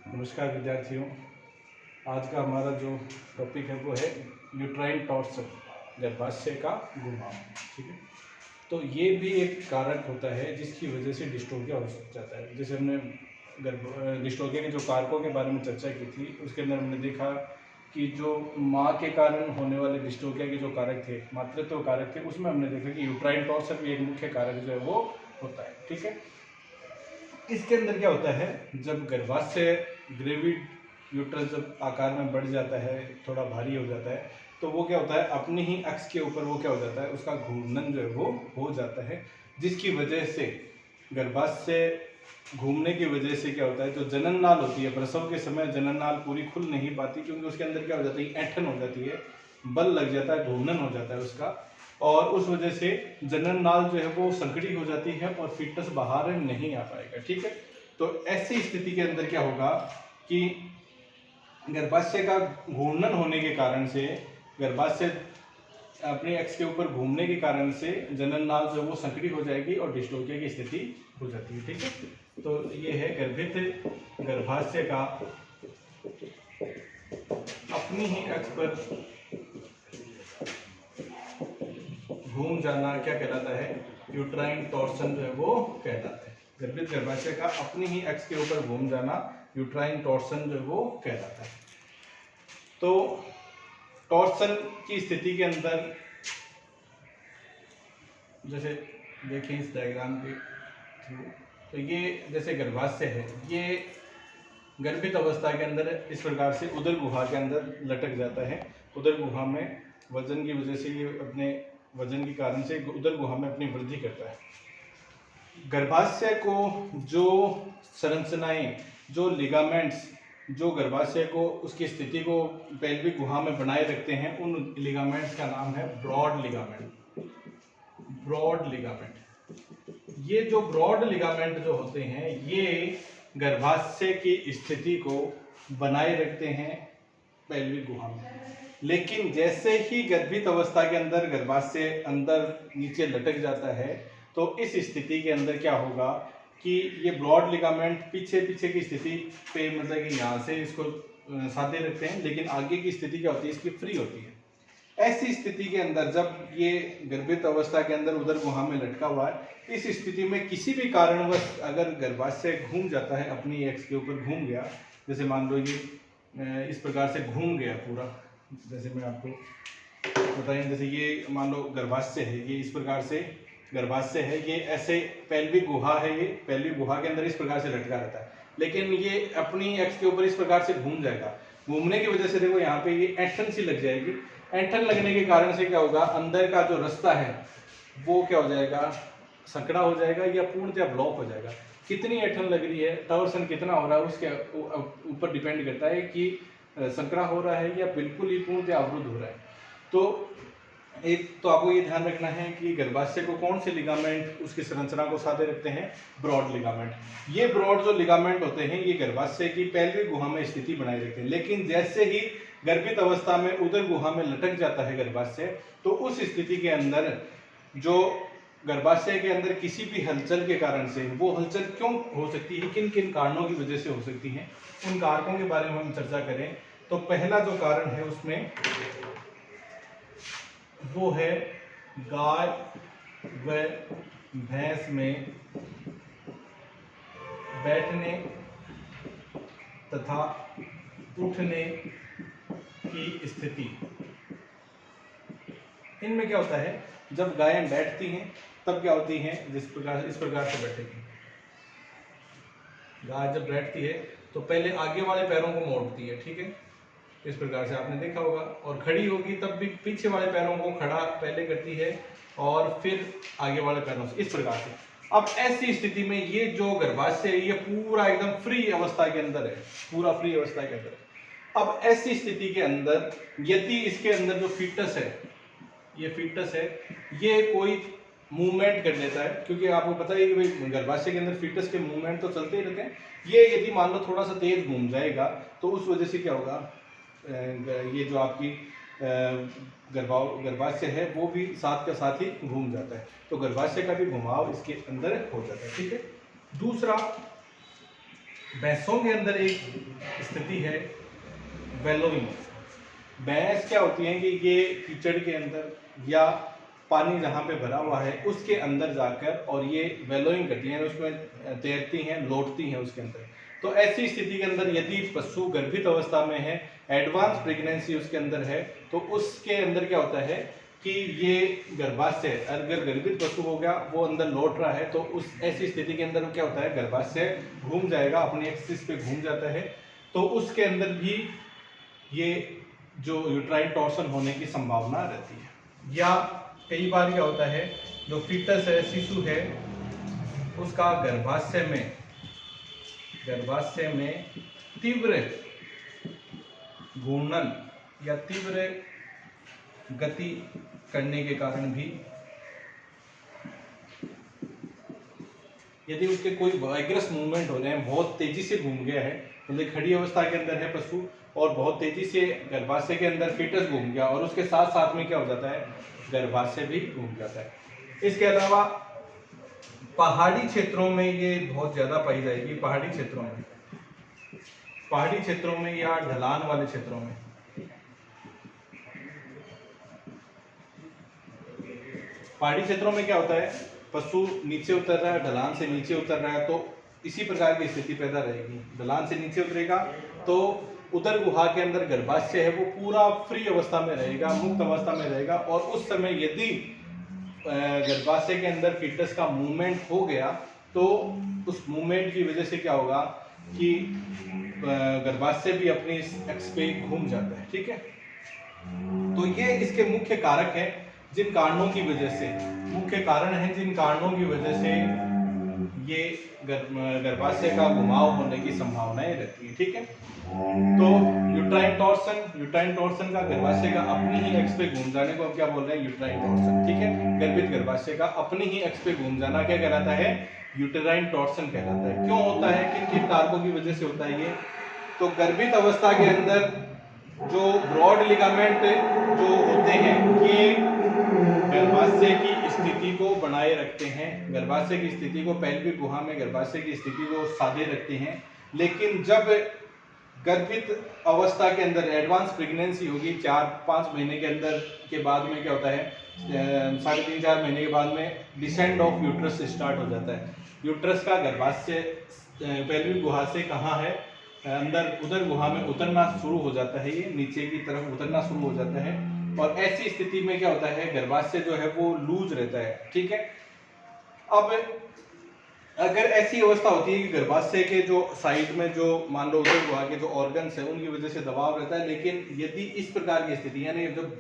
नमस्कार विद्यार्थियों। आज का हमारा जो टॉपिक है वो है यूट्राइन टॉर्सन, गर्भाशय का घुमाव। ठीक है, तो ये भी एक कारक होता है जिसकी वजह से डिस्टोनिया हो जाता है। जैसे हमने डिस्टोनिया के जो कारकों के बारे में चर्चा की थी, उसके अंदर हमने देखा कि जो माँ के कारण होने वाले डिस्टोनिया के जो कारक थे, मातृत्व कारक थे, उसमें हमने देखा कि यूट्राइन टॉर्सन भी एक मुख्य कारक जो है वो होता है। ठीक है, इसके अंदर क्या होता है, जब गर्भाशय ग्रेविड यूट्रस जब आकार में बढ़ जाता है, थोड़ा भारी हो जाता है, तो वो क्या होता है, अपनी ही अक्ष के ऊपर वो क्या हो जाता है, उसका घूर्णन जो है वो हो जाता है, जिसकी वजह से गर्भाशय घूमने की वजह से क्या होता है, जो जनन नाल होती है, प्रसव के समय जनन नाल पूरी खुल नहीं पाती, क्योंकि उसके अंदर क्या हो जाती है, ऐंठन हो जाती है, बल लग जाता है, घूर्णन हो जाता है उसका, और उस वजह से जनन नाल जो है वो संकड़ी हो जाती है और फीटस बाहर नहीं आ पाएगा। ठीक है, तो ऐसी स्थिति के अंदर क्या होगा कि गर्भाशय का घूर्णन होने के कारण से, गर्भाशय अपने एक्स के ऊपर घूमने के कारण से जनन नाल जो वो संकड़ी हो जाएगी और डिस्टोनिया की स्थिति हो जाती है। ठीक है, तो ये है गर्भित गर्भाशय का अपनी ही एक्स पर घूम जाना क्या कहलाता है, यूट्राइन टॉर्सन जो है वो कहलाता है। गर्भित गर्भाशय का अपनी ही एक्स के ऊपर घूम जाना यूट्राइन टॉर्सन जो है वो कहलाता है। तो टॉर्सन की स्थिति के अंदर जैसे देखें इस डायग्राम के थ्रू, तो ये जैसे गर्भाशय है, ये गर्भित अवस्था के अंदर इस प्रकार से उदर गुहा के अंदर लटक जाता है। उदर गुहा में वजन की वजह से, ये अपने वजन के कारण से उदर गुहा में अपनी वृद्धि करता है। गर्भाशय को जो संरचनाएं, जो लिगामेंट्स जो गर्भाशय को उसकी स्थिति को पेल्विक गुहा में बनाए रखते हैं, उन लिगामेंट्स का नाम है ब्रॉड लिगामेंट। ब्रॉड लिगामेंट, ये जो ब्रॉड लिगामेंट जो होते हैं, ये गर्भाशय की स्थिति को बनाए रखते हैं पेल्विक गुहा में। लेकिन जैसे ही गर्भित अवस्था के अंदर गर्भाशय अंदर नीचे लटक जाता है, तो इस स्थिति के अंदर क्या होगा कि ये ब्रॉड लिगामेंट पीछे पीछे की स्थिति पे, मतलब कि यहाँ से इसको साधे रखते हैं, लेकिन आगे की स्थिति क्या होती है, इसकी फ्री होती है। ऐसी स्थिति के अंदर जब ये गर्भित अवस्था के अंदर उदर गुहा में लटका हुआ है, इस स्थिति में किसी भी कारणवश अगर गर्भाशय घूम जाता है, अपनी एक्स के ऊपर घूम गया, जैसे मान लो ये इस प्रकार से घूम गया पूरा, जैसे मैं आपको बताएं, जैसे ये मान लो गर्भाशय है, ये इस प्रकार से गर्भाशय है, ये ऐसे पेल्विक गुहा है, ये पेल्विक गुहा के अंदर इस प्रकार से लटका रहता है, लेकिन ये अपनी एक्स के ऊपर इस प्रकार से घूम जाएगा। घूमने की वजह से देखो यहाँ पे ये ऐंठन सी लग जाएगी। ऐंठन लगने के कारण से क्या होगा, अंदर का जो रास्ता है वो क्या हो जाएगा, संकड़ा हो जाएगा या पूर्णतः ब्लॉक हो जाएगा। कितनी ऐंठन लग रही है, टॉर्सन कितना हो रहा है, उसके ऊपर डिपेंड करता है कि संकड़ा हो रहा है या बिल्कुल ही पूर्णतः अवरुद्ध हो रहा है। तो एक तो आपको ये ध्यान रखना है कि गर्भाशय को कौन से लिगामेंट उसकी संरचना को साधे रखते हैं, ब्रॉड लिगामेंट। ये ब्रॉड जो लिगामेंट होते हैं, ये गर्भाशय की पेल्विक गुहा में स्थिति बनाए रखते हैं। लेकिन जैसे ही गर्भित अवस्था में उदर गुहा में लटक जाता है गर्भाशय, तो उस स्थिति के अंदर जो गर्भाशय के अंदर किसी भी हलचल के कारण से, वो हलचल क्यों हो सकती है, किन किन कारणों की वजह से हो सकती है, उन कारकों के बारे में हम चर्चा करें। तो पहला जो कारण है उसमें वो है गाय व भैंस में बैठने तथा उठने की स्थिति। इनमें क्या होता है, जब गायें बैठती हैं तब क्या होती हैं, इस प्रकार से बैठेगी। गाय जब बैठती है तो पहले आगे वाले पैरों को मोड़ती है, ठीक है, इस प्रकार से आपने देखा होगा, और खड़ी होगी तब भी पीछे वाले पैरों को खड़ा पहले करती है और फिर आगे वाले पैरों से, इस प्रकार से। अब ऐसी स्थिति में ये जो गर्भाशय है, ये पूरा एकदम फ्री अवस्था के अंदर है, पूरा फ्री अवस्था के अंदर है। अब ऐसी स्थिति के अंदर यदि इसके अंदर जो फीटस है, ये फीटस है, ये कोई मूवमेंट कर लेता है, क्योंकि आपको पता है कि भाई गर्भाशय के अंदर फीटस के मूवमेंट तो चलते ही रहते हैं। ये यदि मान लो थोड़ा सा तेज घूम जाएगा, तो उस वजह से क्या होगा, ये जो आपकी गर्भाशय है वो भी साथ के साथ ही घूम जाता है, तो गर्भाशय का भी घुमाव इसके अंदर हो जाता है। ठीक है, दूसरा भैंसों के अंदर एक स्थिति है वेलोइंग। भैंस क्या होती है कि ये कीचड़ के अंदर या पानी जहाँ पे भरा हुआ है उसके अंदर जाकर और ये वेलोइंग करती हैं, उसमें तैरती हैं, लौटती हैं उसके अंदर। तो ऐसी स्थिति के अंदर यदि पशु गर्भित अवस्था में है, एडवांस प्रेगनेंसी उसके अंदर है, तो उसके अंदर क्या होता है कि ये गर्भाशय, अगर गर्भित पशु हो गया वो अंदर लौट रहा है, तो उस ऐसी स्थिति के अंदर क्या होता है, गर्भाशय घूम जाएगा, अपनी एक्सिस पे घूम जाता है। तो उसके अंदर भी ये जो यूट्राइन टॉर्सन होने की संभावना रहती है। या कई बार क्या होता है, जो फीटस है, शिशु है, उसका गर्भाशय में तीव्र घूर्णन या तीव्र गति करने के कारण भी, यदि उसके कोई वाइग्रस मूवमेंट हो रहे हैं, बहुत तेजी से घूम गया है, मतलब खड़ी अवस्था के अंदर है पशु और बहुत तेजी से गर्भाशय के अंदर फीटस घूम गया और उसके साथ साथ में क्या हो जाता है, गर्भाशय भी घूम जाता है। इसके अलावा पहाड़ी क्षेत्रों में ये बहुत ज़्यादा पाई जाएगी। पहाड़ी क्षेत्रों में या ढलान वाले क्षेत्रों में। पहाड़ी क्षेत्रों में क्या होता है, पशु नीचे उतर रहा है, ढलान से नीचे उतर रहा है, तो इसी प्रकार की स्थिति पैदा रहेगी। ढलान से नीचे उतरेगा तो उदर गुहा के अंदर गर्भाशय है वो पूरा फ्री अवस्था में रहेगा, मुक्त अवस्था में रहेगा, और उस समय यदि गर्भाशय के अंदर फीटस का मूवमेंट हो गया तो उस मूवमेंट की वजह से क्या होगा कि गर्भाशय भी अपनी एक्स पे घूम जाता है। ठीक है, तो ये इसके मुख्य कारक हैं, जिन कारणों की वजह से, मुख्य कारण हैं जिन कारणों की वजह से ये गर्भाशय का घुमाव होने की संभावनाएं रहती है। ठीक है, तो यूट्राइन टॉर्सन का गर्भाशय का अपनी ही एक्स पे घूम जाने को हम क्या बोल रहे हैं, यूट्राइन टॉर्सन। ठीक है, गर्भित गर्भाशय का अपनी ही एक्स पे घूम जाना क्या कहलाता है, यूटेराइन टॉर्सन कहलाता है। क्यों होता है, किन किन कारकों की वजह से होता है ये, तो गर्भित अवस्था के अंदर जो ब्रॉड लिगामेंट जो होते हैं ये गर्भाशय की स्थिति को बनाए रखते हैं, गर्भाशय की स्थिति को, पैल्विक गुहा में गर्भाशय की स्थिति को साधे रखते हैं। लेकिन जब गर्भित अवस्था के अंदर एडवांस प्रेगनेंसी होगी, 4-5 महीने के अंदर के बाद में क्या होता है, 3.5-4 महीने के बाद में डिसेंड ऑफ यूट्रस स्टार्ट हो जाता है। यूट्रस का गर्भाशय पैल्विक गुहा से कहाँ है, अंदर उदर गुहा में उतरना शुरू हो जाता है, ये नीचे की तरफ उतरना शुरू हो जाता है। और ऐसी स्थिति में क्या होता है, गर्भाशय जो है वो लूज रहता है। ठीक है, अब अगर ऐसी अवस्था होती है कि गर्भाशय के जो साइड में जो मान लो उदर गुहा के जो ऑर्गन्स है उनकी वजह से दबाव रहता है, लेकिन यदि इस प्रकार की स्थिति, यानी जब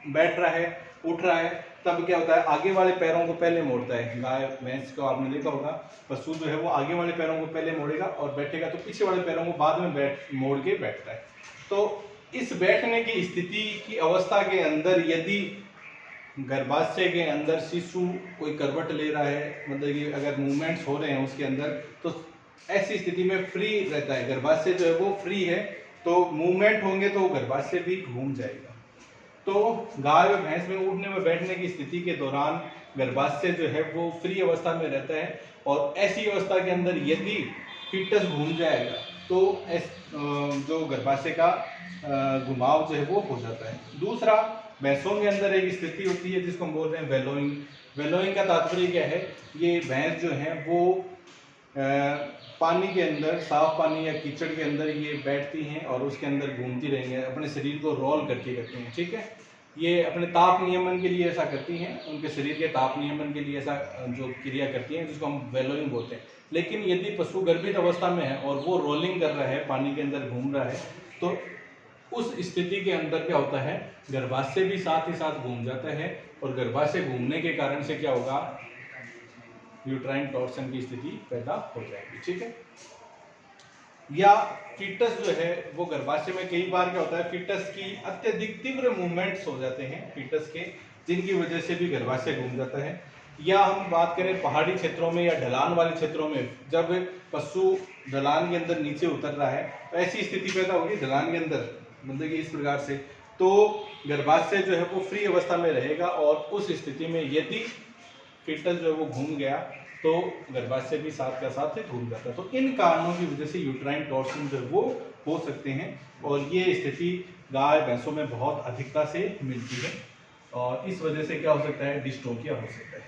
बैठ रहा है, उठ रहा है, तब क्या होता है, आगे वाले पैरों को पहले मोड़ता है। गाय भैंस को आपने देखा होगा, पशु जो है वो आगे वाले पैरों को पहले मोड़ेगा और बैठेगा तो पीछे वाले पैरों को बाद में मोड़ के बैठता है। तो इस बैठने की स्थिति की अवस्था के अंदर यदि गर्भाशय के अंदर शिशु कोई करवट ले रहा है, मतलब कि अगर मूवमेंट्स हो रहे हैं उसके अंदर, तो ऐसी स्थिति में फ्री रहता है, गर्भाशय जो है वो फ्री है, तो मूवमेंट होंगे तो गर्भाशय भी घूम जाएगा। तो गाय और भैंस में उठने में बैठने की स्थिति के दौरान गर्भाशय जो है वो फ्री अवस्था में रहता है, और ऐसी अवस्था के अंदर यदि फीटस घूम जाएगा तो जो गर्भाशय का घुमाव जो है वो हो जाता है। दूसरा, भैंसों के अंदर एक स्थिति होती है जिसको हम बोल रहे हैं वेलोइंग। वेलोइंग का तात्पर्य क्या है, ये भैंस जो है वो पानी के अंदर, साफ पानी या कीचड़ के अंदर ये बैठती हैं और उसके अंदर घूमती रहेंगी, अपने शरीर को रोल करती रहती हैं। ठीक है, ये अपने ताप नियमन के लिए ऐसा करती हैं, उनके शरीर के ताप नियमन के लिए ऐसा जो क्रिया करती हैं जिसको हम वेलोइंग बोलते हैं। लेकिन यदि पशु गर्भित अवस्था में है और वो रोलिंग कर रहा है, पानी के अंदर घूम रहा है, तो उस स्थिति के अंदर क्या होता है, गर्भाशय भी साथ ही साथ घूम जाता है, और गर्भाशय घूमने के कारण से क्या होगा, यूट्राइन टॉर्सन की स्थिति पैदा हो जाएगी। ठीक है, या फीटस जो है वो गर्भाशय में कई बार क्या होता है, फीटस की अत्यधिक तीव्र मूवमेंट्स हो जाते हैं फीटस के, जिनकी वजह से भी गर्भाशय घूम जाता है। या हम बात करें पहाड़ी क्षेत्रों में या ढलान वाले क्षेत्रों में, जब पशु ढलान के अंदर नीचे उतर रहा है, तो ऐसी स्थिति पैदा होगी ढलान के अंदर, मतलब कि इस प्रकार से, तो गर्भाशय जो है वो फ्री अवस्था में रहेगा, और उस स्थिति में यदि फीटस जो है वो घूम गया तो गर्भाशय भी साथ का साथ घूम जाता है। तो इन कारणों की वजह से यूट्राइन टॉर्सन जो है वो हो सकते हैं, और ये स्थिति गाय भैंसों में बहुत अधिकता से मिलती है, और इस वजह से क्या हो सकता है, डिस्ट्रोफिया हो सकता है।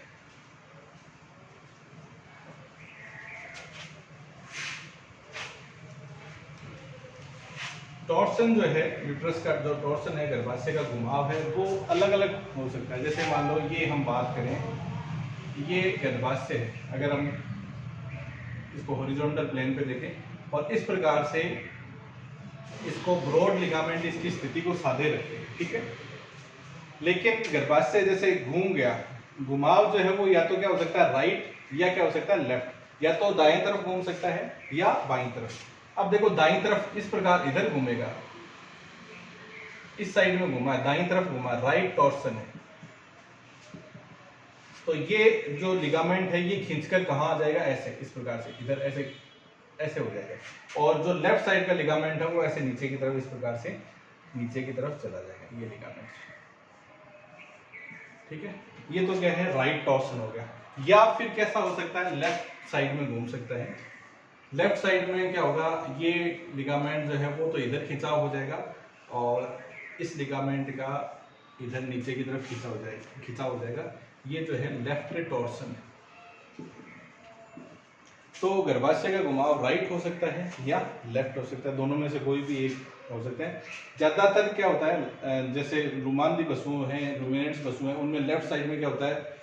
टॉर्सन जो है, यूट्रस का जो टॉर्सन है, गर्भाशय का घुमाव है, वो अलग अलग हो सकता है। जैसे मान लो ये हम बात करें, ये गर्भाशय है, अगर हम इसको हॉरिजॉन्टल प्लेन पे देखें और इस प्रकार से इसको ब्रॉड लिगामेंट इसकी स्थिति को साधे रखे, ठीक है। लेकिन गर्भाशय जैसे घूम गया, घुमाव जो है वो या तो क्या हो सकता है राइट, या क्या हो सकता है लेफ्ट, या तो दाएं तरफ घूम सकता है या बाईं तरफ। अब देखो दाईं तरफ इस प्रकार इधर घूमेगा, इस साइड में घुमा है, दाईं तरफ घुमा, राइट टॉर्सन है, तो ये जो लिगामेंट है ये खींचकर कहाँ आ जाएगा, ऐसे, इस प्रकार से इधर ऐसे ऐसे हो जाएगा। और जो लेफ्ट साइड का लिगामेंट है वो ऐसे नीचे की तरफ, इस प्रकार से नीचे की तरफ चला जाएगा, ये लिगामेंट, ठीक है। ये तो क्या है, राइट टॉर्सन हो गया। या फिर कैसा हो सकता है, लेफ्ट साइड में घूम सकता है। लेफ्ट साइड में क्या होगा, ये लिगामेंट जो है वो तो इधर खिंचाव हो जाएगा, और इस लिगामेंट का इधर नीचे की तरफ खिंचाव हो जाएगा। ये जो है लेफ्ट टॉर्सन है। तो गर्भाशय का घुमाव राइट हो सकता है या लेफ्ट हो सकता है, दोनों में से कोई भी एक हो सकता है। ज़्यादातर क्या होता है, जैसे रुमानदी पशु हैं, रूमिनेंट्स पशु हैं, उनमें लेफ्ट साइड में क्या होता है,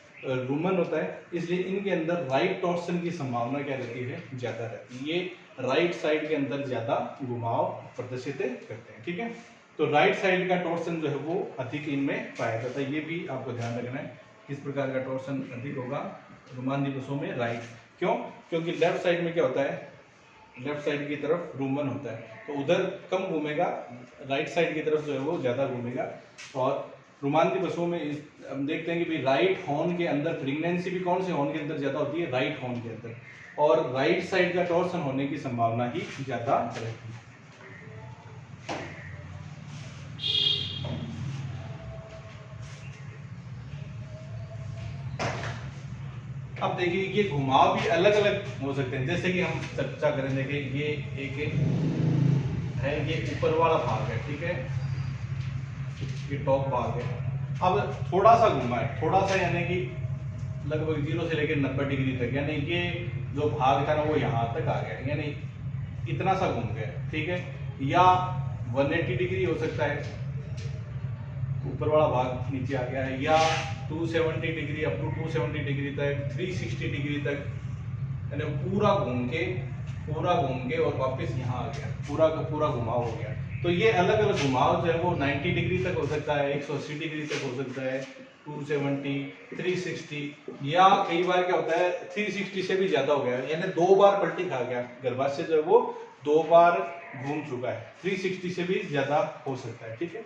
रूमन होता है, इसलिए इनके अंदर राइट टॉर्सन की संभावना क्या रहती है, ज़्यादा रहती है। ये राइट साइड के अंदर ज़्यादा घुमाव प्रदर्शित करते हैं, ठीक है। तो राइट साइड का टॉर्सन जो है वो अधिक इनमें पाया जाता है, ये भी आपको ध्यान रखना है। किस प्रकार का टॉर्सन अधिक होगा, रुमानदी पशुओं में राइट। क्यों? क्योंकि लेफ्ट साइड में क्या होता है, लेफ्ट साइड की तरफ रूमन होता है, तो उधर कम घूमेगा, राइट साइड की तरफ जो है वो ज़्यादा घूमेगा। और रुमानदी पशुओं में हम देखते हैं कि भाई राइट हॉर्न के अंदर प्रेगनेंसी भी कौन से हॉर्न के अंदर ज़्यादा होती है, राइट हॉर्न के अंदर, और राइट साइड का टॉर्सन होने की संभावना ही ज़्यादा रहती है। अब देखिए ये घुमाव भी अलग अलग हो सकते हैं, जैसे कि हम चर्चा करें, देखिए ये एक है, ये ऊपर वाला भाग है, ठीक है, ये टॉप भाग है। अब थोड़ा सा घुमा है, थोड़ा सा यानी कि लगभग 0 से लेकर 90 डिग्री तक, यानी ये जो भाग था ना वो यहाँ तक आ गया, यानी इतना सा घूम गया, ठीक है। या 180 डिग्री हो सकता है, ऊपर वाला भाग नीचे आ गया है, या 270 डिग्री, अप टू 270 डिग्री तक, 360 डिग्री तक, यानी पूरा घूम के और वापस यहाँ आ गया, पूरा का पूरा घुमाव हो गया। तो ये अलग अलग घुमाव जो है वो 90 डिग्री तक हो सकता है, 180 डिग्री तक हो सकता है, 270, 360, या कई बार क्या होता है 360 से भी ज्यादा हो गया, यानी 2 बार पलटी खा गया, गर्भाशय जो है वो 2 बार घूम चुका है, 360 से भी ज्यादा हो सकता है, ठीक है।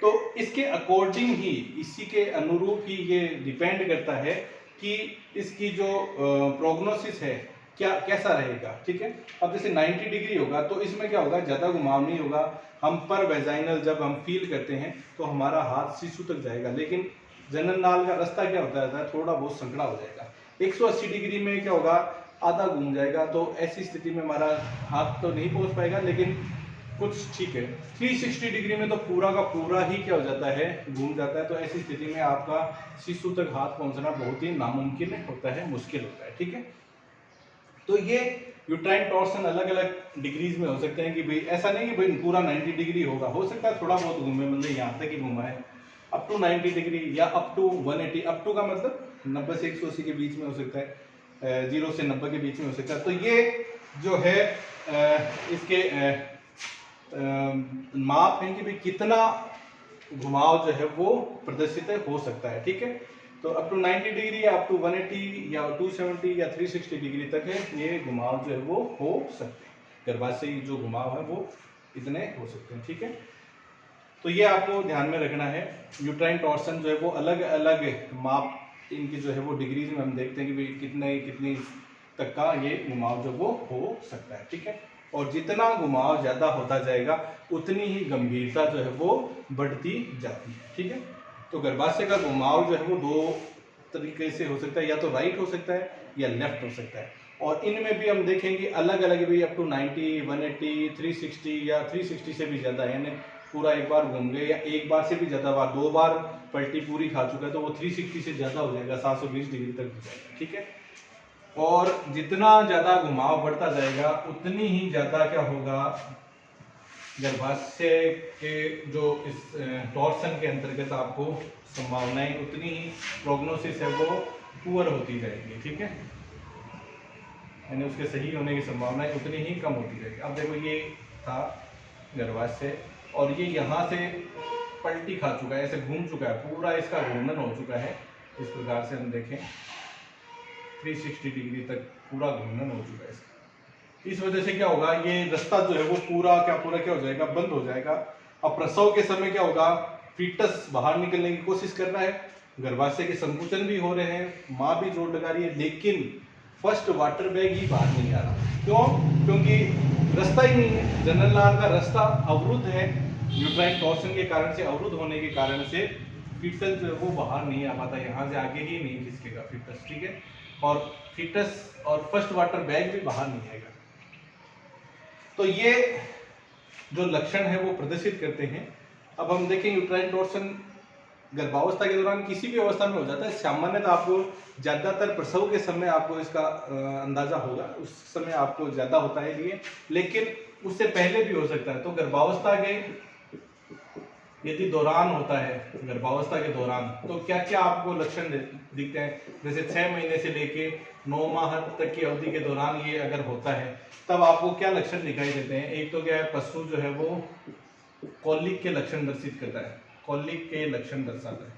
तो इसके अकॉर्डिंग ही, इसी के अनुरूप ही ये डिपेंड करता है कि इसकी जो प्रोग्नोसिस है क्या कैसा रहेगा, ठीक है। अब जैसे 90 डिग्री होगा तो इसमें क्या होगा, ज़्यादा घुमाव नहीं होगा, हम पर वेजाइनल जब हम फील करते हैं तो हमारा हाथ शिशु तक जाएगा, लेकिन जनन नाल का रास्ता क्या होता है, थोड़ा बहुत संकड़ा हो जाएगा। 180 डिग्री में क्या होगा, आधा घूम जाएगा, तो ऐसी स्थिति में हमारा हाथ तो नहीं पहुंच पाएगा, लेकिन कुछ ठीक है। 360 डिग्री में तो पूरा का पूरा ही क्या हो जाता है, घूम जाता है, तो ऐसी स्थिति में आपका शिशु तक हाथ पहुंचना बहुत ही नामुमकिन होता है, मुश्किल होता है, ठीक है। तो ये यूट्राइन टॉर्सन अलग अलग डिग्रीज में हो सकते हैं, कि भाई ऐसा नहीं कि भाई पूरा 90 डिग्री होगा, हो सकता है थोड़ा बहुत घूमे, मतलब यहाँ तक ही घूमा है, अप टू 90 डिग्री या अप टू 180, अप टू का मतलब 90 से 180 के बीच में हो सकता है, 0 से 90 के बीच में हो सकता है। तो ये जो है इसके माप है कि भाई कितना घुमाव जो है वो प्रदर्शित हो सकता है, ठीक है। तो अप टू 90 डिग्री या अप टू 180 या 270 या 360 डिग्री तक है, ये घुमाव जो है वो हो सकते हैं, गर्भाशय जो घुमाव है वो इतने हो सकते हैं, ठीक है। तो ये आपको ध्यान में रखना है, यूट्राइन टॉर्सन जो है वो अलग अलग माप इनकी जो है वो डिग्रीज में हम देखते हैं कि भाई कितनी तक का ये घुमाव जो वो हो सकता है, ठीक है। और जितना घुमाव ज़्यादा होता जाएगा उतनी ही गंभीरता जो है वो बढ़ती जाती है, ठीक है। तो गर्भाशय का घुमाव जो है वो 2 तरीके से हो सकता है, या तो राइट हो सकता है या लेफ्ट हो सकता है। और इनमें भी हम देखेंगे अलग अलग भी अप टू 90, 180, 360 या 360 से भी ज़्यादा, यानी पूरा एक बार घूम गए या एक बार से भी ज़्यादा बार, 2 बार पलटी पूरी खा चुका है तो वो 360 से ज़्यादा हो जाएगा, 720 डिग्री तक हो जाएगा, ठीक है। और जितना ज़्यादा घुमाव बढ़ता जाएगा उतनी ही ज़्यादा क्या होगा, गर्भाशय के जो इस टॉर्सन के अंतर्गत आपको संभावनाएं, उतनी ही प्रोग्नोसिस है वो पुअर होती जाएगी, ठीक है, यानी उसके सही होने की संभावनाएं उतनी ही कम होती जाएगी। अब देखो ये था गर्भाशय और ये यहाँ से पलटी खा चुका है, ऐसे घूम चुका है, पूरा इसका घूर्णन हो चुका है। इस प्रकार से हम देखें 360 डिग्री तक पूरा घूर्णन हो चुका है इसका। इस वजह से क्या होगा, ये रास्ता जो है वो पूरा क्या हो जाएगा, बंद हो जाएगा। अब प्रसव के समय क्या होगा, फीटस बाहर निकलने की कोशिश कर रहा है, गर्भाशय के संकुचन भी हो रहे हैं, माँ भी जोर लगा रही है, लेकिन फर्स्ट वाटर बैग ही बाहर नहीं आ रहा। क्यों? क्योंकि रास्ता ही नहीं है, जनरल नाल का रास्ता अवरुद्ध है, यूट्राइन टॉर्सन के कारण से, अवरुद्ध होने के कारण से फीटस जो है वो बाहर नहीं आ पाता, यहाँ से आगे ही नहीं खिसकेगा फीटस, ठीक है। और फीटस और फर्स्ट वाटर बैग भी बाहर नहीं आएगा। तो ये जो लक्षण है वो प्रदर्शित करते हैं। अब हम देखें यूट्राइन टॉर्सन गर्भावस्था के दौरान किसी भी अवस्था में हो जाता है, सामान्यतः आपको ज़्यादातर प्रसव के समय आपको इसका अंदाजा होगा, उस समय आपको ज़्यादा होता है लिए, लेकिन उससे पहले भी हो सकता है। तो गर्भावस्था के यदि दौरान होता है, गर्भावस्था के दौरान, तो क्या क्या आपको लक्षण दिखते हैं, जैसे 6 महीने से लेके 9 माह तक की अवधि के दौरान ये अगर होता है तब आपको क्या लक्षण दिखाई देते हैं। एक तो क्या है, पशु जो है वो कॉलिक के लक्षण दर्शित करता है, कॉलिक के लक्षण दर्शाता है,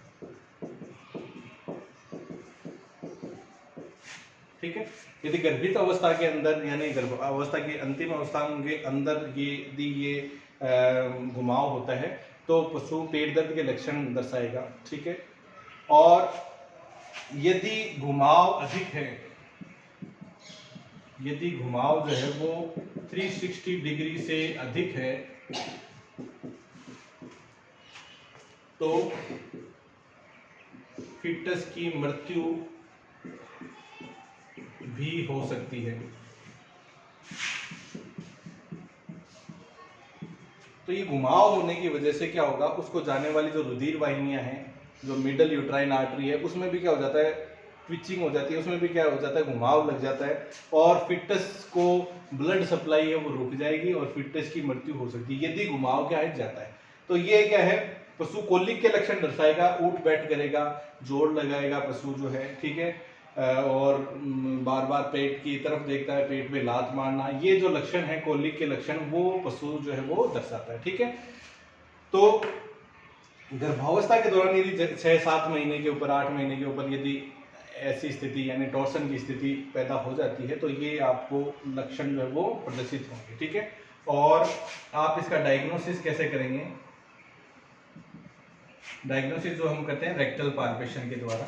ठीक है। यदि गर्भित अवस्था के अंदर यानी गर्भावस्था की अंतिम अवस्था के अंदर ये घुमाव होता है तो पशु पेट दर्द के लक्षण दर्शाएगा, ठीक है। और यदि घुमाव अधिक है, यदि घुमाव जो है वो 360 डिग्री से अधिक है तो फीटस की मृत्यु भी हो सकती है। तो ये घुमाव होने की वजह से क्या होगा, उसको जाने वाली जो रुधिर वाहिनियां हैं, जो मिडल यूट्राइन आर्टरी है, उसमें भी क्या हो जाता है, ट्विचिंग हो जाती है, उसमें भी क्या हो जाता है, घुमाव लग जाता है और फिटस को ब्लड सप्लाई है वो रुक जाएगी और फिटस की मृत्यु हो सकती है यदि घुमाव क्या है जाता है। तो ये क्या है, पशु कोलिक के लक्षण दर्शाएगा, उठ बैठ करेगा, जोर लगाएगा पशु जो है, ठीक है, और बार बार पेट की तरफ देखता है, पेट में लात मारना, ये जो लक्षण है कोलिक के लक्षण वो पशु जो है वो दर्शाता है, ठीक है। तो गर्भावस्था के दौरान यदि 6-7 महीने के ऊपर, 8 महीने के ऊपर यदि ऐसी स्थिति यानी टॉर्सन की स्थिति पैदा हो जाती है तो ये आपको लक्षण जो है वो प्रदर्शित होंगे, ठीक है। और आप इसका डायग्नोसिस कैसे करेंगे, डायग्नोसिस जो हम करते हैं रेक्टल पाल्पेशन के द्वारा।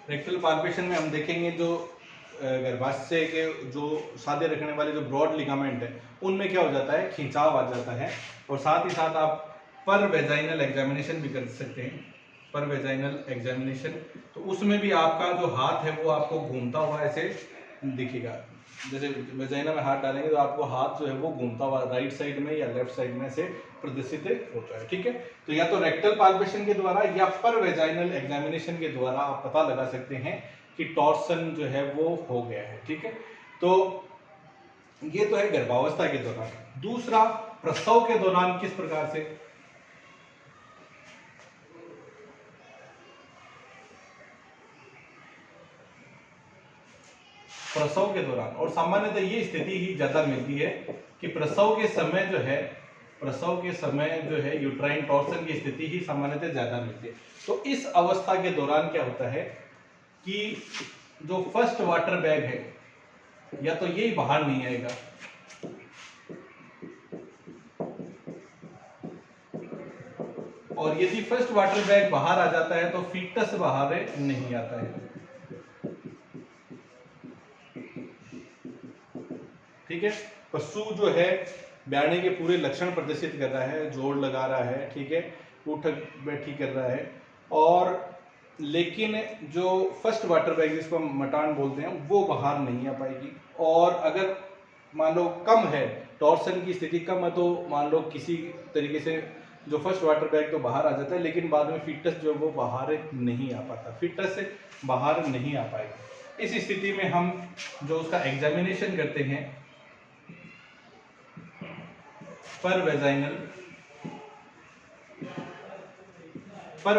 रेक्टल पाल्पेशन में हम देखेंगे जो गर्भाशय के जो सादे रखने वाले जो ब्रॉड लिगामेंट है उनमें क्या हो जाता है, खिंचाव आ जाता है। और साथ ही साथ आप पर वेजाइनल एग्जामिनेशन भी कर सकते हैं, पर वेजाइनल एग्जामिनेशन, तो उसमें भी आपका जो हाथ है वो आपको घूमता हुआ ऐसे दिखेगा। जैसे वेजाइना में हाथ डालेंगे तो आपको हाथ जो है वो घूमता हुआ राइट साइड में या लेफ्ट साइड में से प्रदर्शित होता है, ठीक है। तो या तो रेक्टल पाल्पेशन के द्वारा या पर वेजाइनल एग्जामिनेशन के द्वारा आप पता लगा सकते हैं कि टॉर्सन जो है वो हो गया है, ठीक है। तो ये तो है गर्भावस्था के दौरान। दूसरा, प्रसव के दौरान किस प्रकार से, प्रसव के दौरान, और सामान्यतः ये स्थिति ही ज्यादा मिलती है कि प्रसव के समय जो है यूट्राइन टॉर्सन की स्थिति ही सामान्यतः ज्यादा मिलती है। तो इस अवस्था के दौरान क्या होता है कि जो फर्स्ट वाटर बैग है या तो ये बाहर नहीं आएगा, और यदि फर्स्ट वाटर बैग बाहर आ जाता है तो फीटस बाहर नहीं आता है, ठीक है। पशु जो है ब्याने के पूरे लक्षण प्रदर्शित कर रहा है, जोर लगा रहा है, ठीक है, उठ बैठी कर रहा है, और लेकिन जो फर्स्ट वाटर बैग जिसको हम मटान बोलते हैं वो बाहर नहीं आ पाएगी। और अगर मान लो कम है, टॉर्सन की स्थिति कम है, तो मान लो किसी तरीके से जो फर्स्ट वाटर बैग तो बाहर आ जाता है, लेकिन बाद में फीटस जो वो बाहर नहीं आ पाता, फीटस से बाहर नहीं आ पाएगा। इस स्थिति में हम जो उसका एग्जामिनेशन करते हैं पर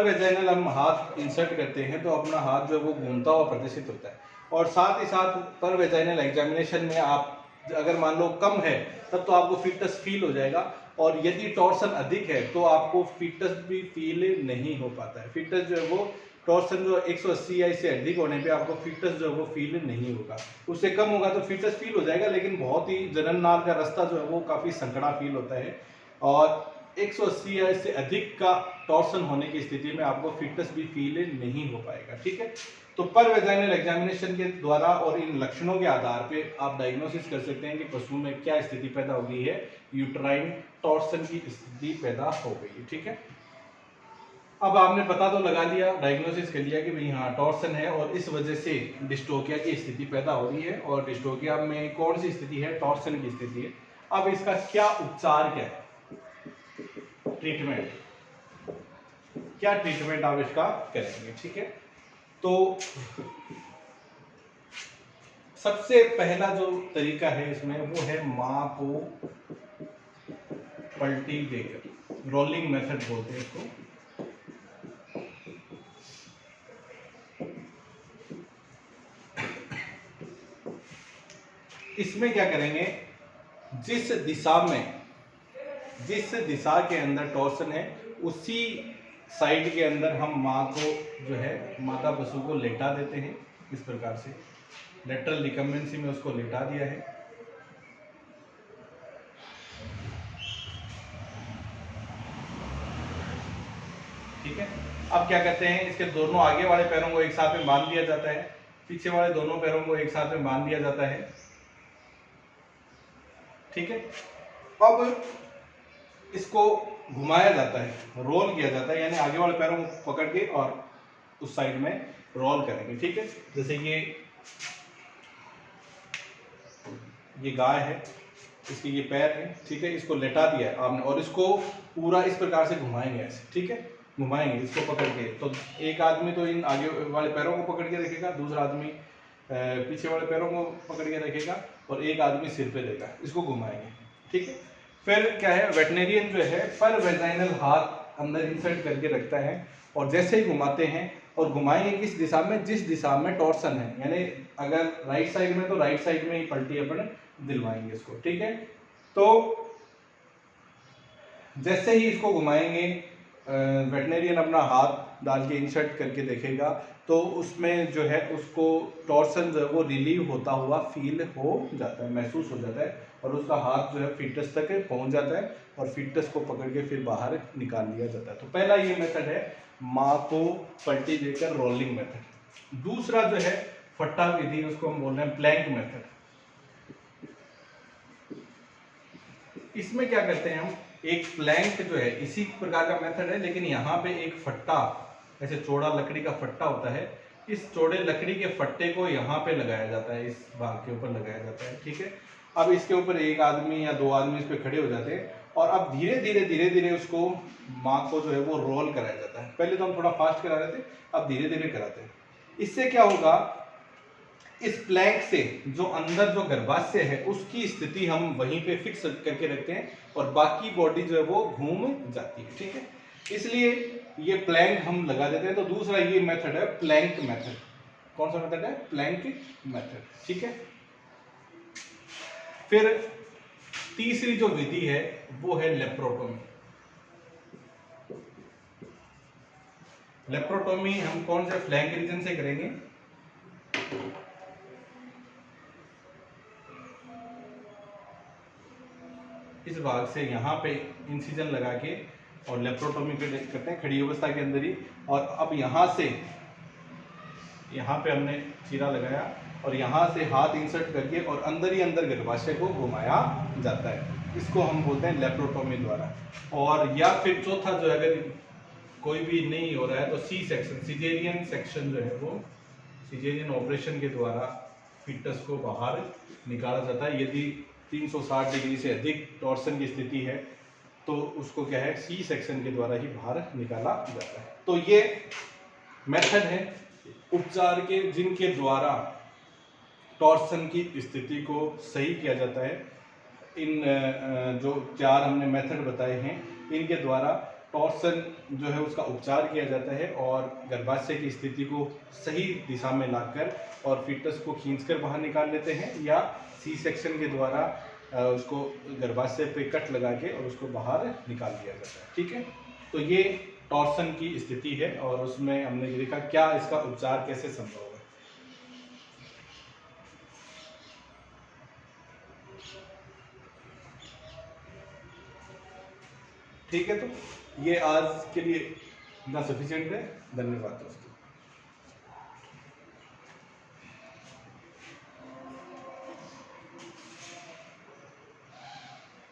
वेजाइनल हम हाथ इंसर्ट करते हैं तो अपना हाथ जो है वो घूमता हुआ प्रदर्शित होता है। और साथ ही साथ पर वेजाइनल एग्जामिनेशन में आप अगर मान लो कम है तब तो आपको फीटस फील हो जाएगा, और यदि टॉर्सन अधिक है तो आपको फीटस भी फील नहीं हो पाता है। फीटस जो है वो टॉर्सन जो 180 या इससे अधिक होने पे आपको फीटस जो है वो फील नहीं होगा, उससे कम होगा तो फीटस फील हो जाएगा, लेकिन बहुत ही जनननाल का रास्ता जो है वो काफ़ी संकड़ा फील होता है। और 180 या इससे अधिक का टॉर्सन होने की स्थिति में आपको फीटस भी फील नहीं हो पाएगा। ठीक है, तो पर वेजाइनल एग्जामिनेशन के द्वारा और इन लक्षणों के आधार पे आप डायग्नोसिस कर सकते हैं कि पशु में क्या स्थिति पैदा हो गई है, यूट्राइन टॉर्सन की स्थिति पैदा हो गई है। ठीक है, अब आपने पता तो लगा लिया, डायग्नोसिस कर लिया कि भाई हाँ टॉर्सन है और इस वजह से डिस्टोकिया की स्थिति पैदा हो रही है, और डिस्टोकिया में कौन सी स्थिति है, टॉर्सन की स्थिति है। अब इसका क्या उपचार, क्या है ट्रीटमेंट, क्या ट्रीटमेंट आप इसका करेंगे। ठीक है, तो सबसे पहला जो तरीका है इसमें वो है मां को पलटी देकर, रोलिंग मेथड बोलते हैं इसको। इसमें क्या करेंगे, जिस दिशा के अंदर टॉर्सन है उसी साइड के अंदर हम माँ को जो है माता पशु को लेटा देते हैं। इस प्रकार से लेटरल रिकम्बेंसी में उसको लेटा दिया है। ठीक है, अब क्या करते हैं, इसके दोनों आगे वाले पैरों को एक साथ में बांध दिया जाता है, पीछे वाले दोनों पैरों को एक साथ में बांध दिया जाता है। ठीक है, अब इसको घुमाया जाता है, रोल किया जाता है, यानी आगे वाले पैरों को पकड़ के और उस साइड में रोल करेंगे। ठीक है, जैसे ये गाय है, इसके ये पैर है। ठीक है, इसको लेटा दिया है आपने और इसको पूरा इस प्रकार से घुमाएंगे ऐसे। ठीक है, घुमाएंगे इसको पकड़ के, तो एक आदमी तो इन आगे वाले पैरों को पकड़ के रखेगा, दूसरा आदमी पीछे वाले पैरों को पकड़ के रखेगा और एक आदमी सिर पे देगा, इसको घुमाएंगे। ठीक है, फिर क्या है, वेटनेरियन जो है पर वेजाइनल हाथ अंदर इंसर्ट करके रखता है और जैसे ही घुमाते हैं और घुमाएंगे किस दिशा में, जिस दिशा में टॉर्सन है, यानी अगर राइट साइड में तो राइट साइड में ही पलटी अपन दिलवाएंगे इसको। ठीक है, तो जैसे ही इसको घुमाएंगे वेटनेरियन अपना हाथ डाल के इंसर्ट करके देखेगा तो उसमें जो है उसको टॉर्सन जो है वो रिलीव होता हुआ फील हो जाता है, महसूस हो जाता है, और उसका हाथ जो है फीटस तक पहुंच जाता है और फीटस को पकड़ के फिर बाहर निकाल लिया जाता है। तो पहला ये मेथड है माँ को पलटी देकर रोलिंग मेथड। दूसरा जो है फट्टा विधि, उसको हम बोल रहे हैं प्लैंक मेथड। इसमें क्या करते हैं हम, एक प्लैंक जो है इसी प्रकार का मेथड है, लेकिन यहाँ पे एक फट्टा, ऐसे चौड़ा लकड़ी का फट्टा होता है, इस चौड़े लकड़ी के फट्टे को यहाँ पे लगाया जाता है, इस भाग के ऊपर लगाया जाता है। ठीक है, अब इसके ऊपर एक आदमी या दो आदमी इस पे खड़े हो जाते हैं और अब धीरे धीरे उसको माँ को जो है वो रोल कराया जाता है। पहले तो हम थोड़ा फास्ट करा रहे थे, अब धीरे धीरे कराते हैं। इससे क्या होगा, इस प्लैंक से जो अंदर जो गर्भाशय है उसकी स्थिति हम वहीं पे फिक्स करके रखते हैं और बाकी बॉडी जो है वो घूम जाती है। ठीक है, इसलिए ये प्लैंक हम लगा देते हैं। तो दूसरा ये मेथड है प्लैंक मेथड। कौन सा मेथड है, प्लैंक मेथड। ठीक है, फिर तीसरी जो विधि है वो है लेप्रोटोमी। लेप्रोटोमी हम कौन से फ्लैंक रीजन से करेंगे, इस भाग से यहाँ पे इंसिजन लगा के और लेप्रोटोमी करते हैं खड़ी अवस्था के अंदर ही। और अब यहाँ से यहाँ पे हमने चीरा लगाया और यहाँ से हाथ इंसर्ट करके और अंदर ही अंदर गर्भाशय को घुमाया जाता है, इसको हम बोलते हैं लेप्रोटोमी द्वारा। और या फिर चौथा जो है, अगर कोई भी नहीं हो रहा है तो सी सेक्शन, सिजेरियन सेक्शन जो है वो सिजेरियन ऑपरेशन के द्वारा फीटस को बाहर निकाला जाता है। यदि 360 डिग्री से अधिक टॉर्सन की स्थिति है तो उसको क्या है, सी सेक्शन के द्वारा ही बाहर निकाला जाता है। तो ये मेथड है उपचार के जिनके द्वारा टॉर्सन की स्थिति को सही किया जाता है। इन जो 4 हमने मेथड बताए हैं इनके द्वारा टॉर्सन जो है उसका उपचार किया जाता है और गर्भाशय की स्थिति को सही दिशा में लाकर और फीटस को खींचकर बाहर निकाल लेते हैं, या सी सेक्शन के द्वारा उसको गर्भाशय पे कट लगा के और उसको बाहर निकाल दिया जाता है। ठीक है, तो ये टॉर्सन की स्थिति है और उसमें हमने देखा क्या इसका उपचार कैसे संभव है। ठीक है, तो ये आज के लिए इतना सफिशिएंट है। धन्यवाद दोस्तों।